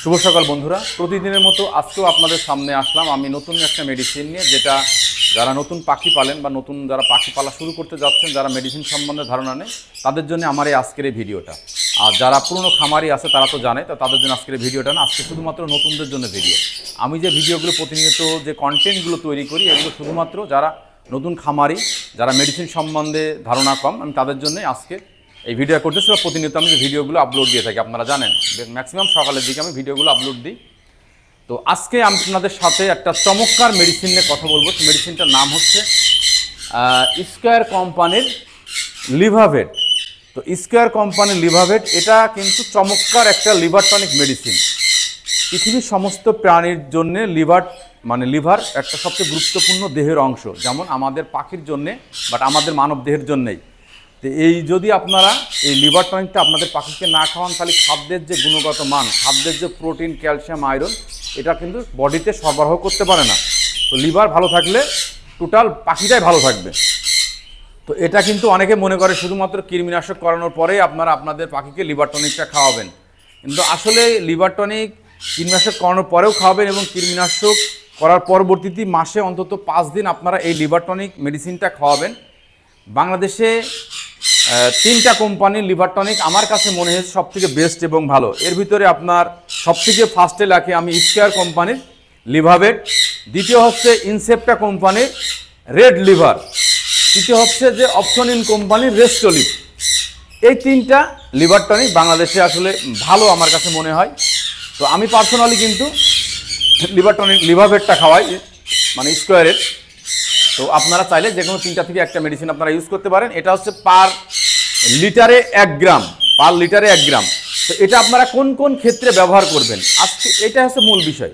শুভ সকাল বন্ধুরা, প্রতিদিনের মতো আজকেও আপনাদের সামনে আসলাম আমি নতুন একটা মেডিসিন নিয়ে, যেটা যারা নতুন পাখি পালেন বা নতুন যারা পাখি পালা শুরু করতে যাচ্ছেন, যারা মেডিসিন সম্বন্ধে ধারণা নেই, তাদের জন্য আমার এই আজকের এই ভিডিওটা। আর যারা পুরনো খামারি আছে তারা তো জানে, তো তাদের জন্য আজকের এই ভিডিওটা না, আজকে শুধুমাত্র নতুনদের জন্য ভিডিও। আমি যে ভিডিওগুলো প্রতিনিয়ত যে কন্টেন্টগুলো তৈরি করি, এগুলো শুধুমাত্র যারা নতুন খামারি, যারা মেডিসিন সম্বন্ধে ধারণা কম, আমি তাদের জন্যই আজকে এই ভিডিও করতেছি। বা প্রতিনিয়ত আমি যে ভিডিওগুলো আপলোড দিয়ে থাকি, আপনারা জানেন ম্যাক্সিমাম সকালের দিকে আমি ভিডিওগুলো আপলোড দিই। তো আজকে আমি আপনাদের সাথে একটা চমৎকার মেডিসিন নিয়ে কথা বলবো। মেডিসিনটার নাম হচ্ছে স্কয়ার কোম্পানির লিভাভেট। তো স্কয়ার কোম্পানির লিভাভেট এটা কিন্তু চমৎকার একটা লিভার টনিক মেডিসিন। পৃথিবীর সমস্ত প্রাণীর জন্য লিভার একটা সবচেয়ে গুরুত্বপূর্ণ দেহের অংশ, যেমন আমাদের পাখির জন্যে, বাট আমাদের মানব দেহের জন্যেই। তো এই যদি আপনারা এই লিভার টনিকটা আপনাদের পাখিকে না খাওয়ান, তাহলে খাদ্যের যে গুণগত মান, খাদ্যের যে প্রোটিন, ক্যালসিয়াম, আয়রন, এটা কিন্তু বডিতে সরবরাহ করতে পারে না। তো লিভার ভালো থাকলে টোটাল পাখিটাই ভালো থাকবে। তো এটা কিন্তু অনেকে মনে করে শুধুমাত্র কৃমিনাশক করানোর পরেই আপনারা আপনাদের পাখিকে লিভার টনিকটা খাওয়াবেন, কিন্তু আসলে লিভার টনিক কৃমিনাশক করানোর পরেও খাওয়াবেন, এবং কৃমিনাশক করার পরবর্তীতে মাসে অন্তত 5 দিন আপনারা এই লিভার টনিক মেডিসিনটা খাওয়াবেন। বাংলাদেশে 3টা কোম্পানির লিভার টনিক আমার কাছে মনে হয়েছে সবথেকে বেস্ট এবং ভালো। এর ভিতরে আপনার সবথেকে ফার্স্টে রাখে আমি স্কয়ার কোম্পানির লিভাভেট, দ্বিতীয় হচ্ছে ইনসেপ্টা কোম্পানির রেড লিভার, তৃতীয় হচ্ছে যে অপশনিন কোম্পানির রেস্টোলিভ। এই 3টা লিভার টনিক বাংলাদেশে আসলে ভালো আমার কাছে মনে হয়। তো আমি পার্সোনালি কিন্তু লিভার টনিক লিভাভেটটা খাওয়াই, মানে স্কয়ারের। তো আপনারা চাইলে যে কোনো 3টা থেকে একটা মেডিসিন আপনারা ইউজ করতে পারেন। এটা হচ্ছে পার লিটারে 1 গ্রাম, পার লিটারে 1 গ্রাম। তো এটা আপনারা কোন কোন ক্ষেত্রে ব্যবহার করবেন, আজকে এটা হচ্ছে মূল বিষয়।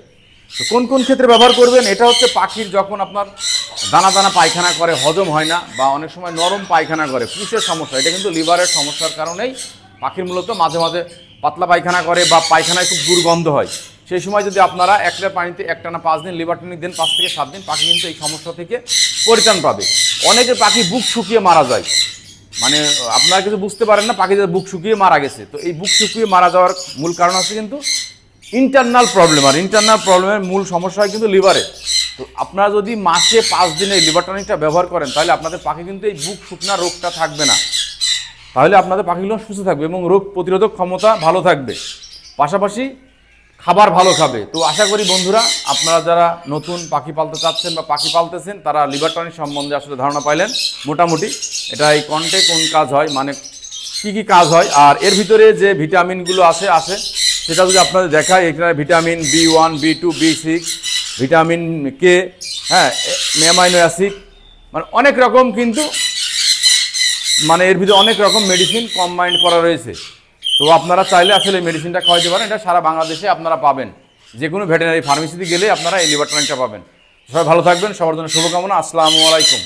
তো কোন কোন ক্ষেত্রে ব্যবহার করবেন, এটা হচ্ছে পাখির যখন আপনার দানা দানা পায়খানা করে, হজম হয় না, বা অনেক সময় নরম পায়খানা করে, পুষের সমস্যা, এটা কিন্তু লিভারের সমস্যার কারণেই পাখির মূলত মাঝে মাঝে পাতলা পায়খানা করে বা পায়খানায় খুব দুর্গন্ধ হয়। সেই সময় যদি আপনারা 1 লিটার পানিতে একটানা 5 দিন লিভার টনিক দেন, 5 থেকে 7 দিন, পাখি কিন্তু এই সমস্যা থেকে পরিত্রাণ পাবে। অনেকে পাখি বুক শুকিয়ে মারা যায়, মানে আপনারা কিছু বুঝতে পারেন না, পাখিদের বুক শুকিয়ে মারা গেছে। তো এই বুক শুকিয়ে মারা যাওয়ার মূল কারণ হচ্ছে কিন্তু ইন্টারনাল প্রবলেম, আর ইন্টারনাল প্রবলেমের মূল সমস্যা হয় কিন্তু লিভারে। তো আপনারা যদি মাসে 5 দিনে লিভার টনিকটা ব্যবহার করেন, তাহলে আপনাদের পাখি কিন্তু এই বুক শুকনা রোগটা থাকবে না, তাহলে আপনাদের পাখিগুলো সুস্থ থাকবে এবং রোগ প্রতিরোধক ক্ষমতা ভালো থাকবে, পাশাপাশি খাবার ভালো খাবে। তো আশা করি বন্ধুরা, আপনারা যারা নতুন পাখি পালতে চাচ্ছেন বা পাখি পালতেছেন, তারা লিভার টনিক সম্বন্ধে আসলে ধারণা পাইলেন মোটামুটি। এটা এই কন্টে কোন কাজ হয়, মানে কি কাজ হয়, আর এর ভিতরে যে ভিটামিনগুলো আছে সেটা যদি আপনাদের দেখায়, এখানে vitamin B1, B2, B6, vitamin K, হ্যাঁ, অ্যামাইনো অ্যাসিড, মানে অনেক রকম কিন্তু, মানে এর ভিতরে অনেক রকম মেডিসিন কম্বাইন্ড করা রয়েছে। তো আপনারা চাইলে আসলে এই মেডিসিনটা খাওয়াতে পারেন। এটা সারা বাংলাদেশে আপনারা পাবেন, যে কোনো ভেটেরিনারি ফার্মেসিতে গেলে আপনারা এই লিভার টনিকটা পাবেন। সবাই ভালো থাকবেন, সবার জন্য শুভকামনা। আসসালামু আলাইকুম।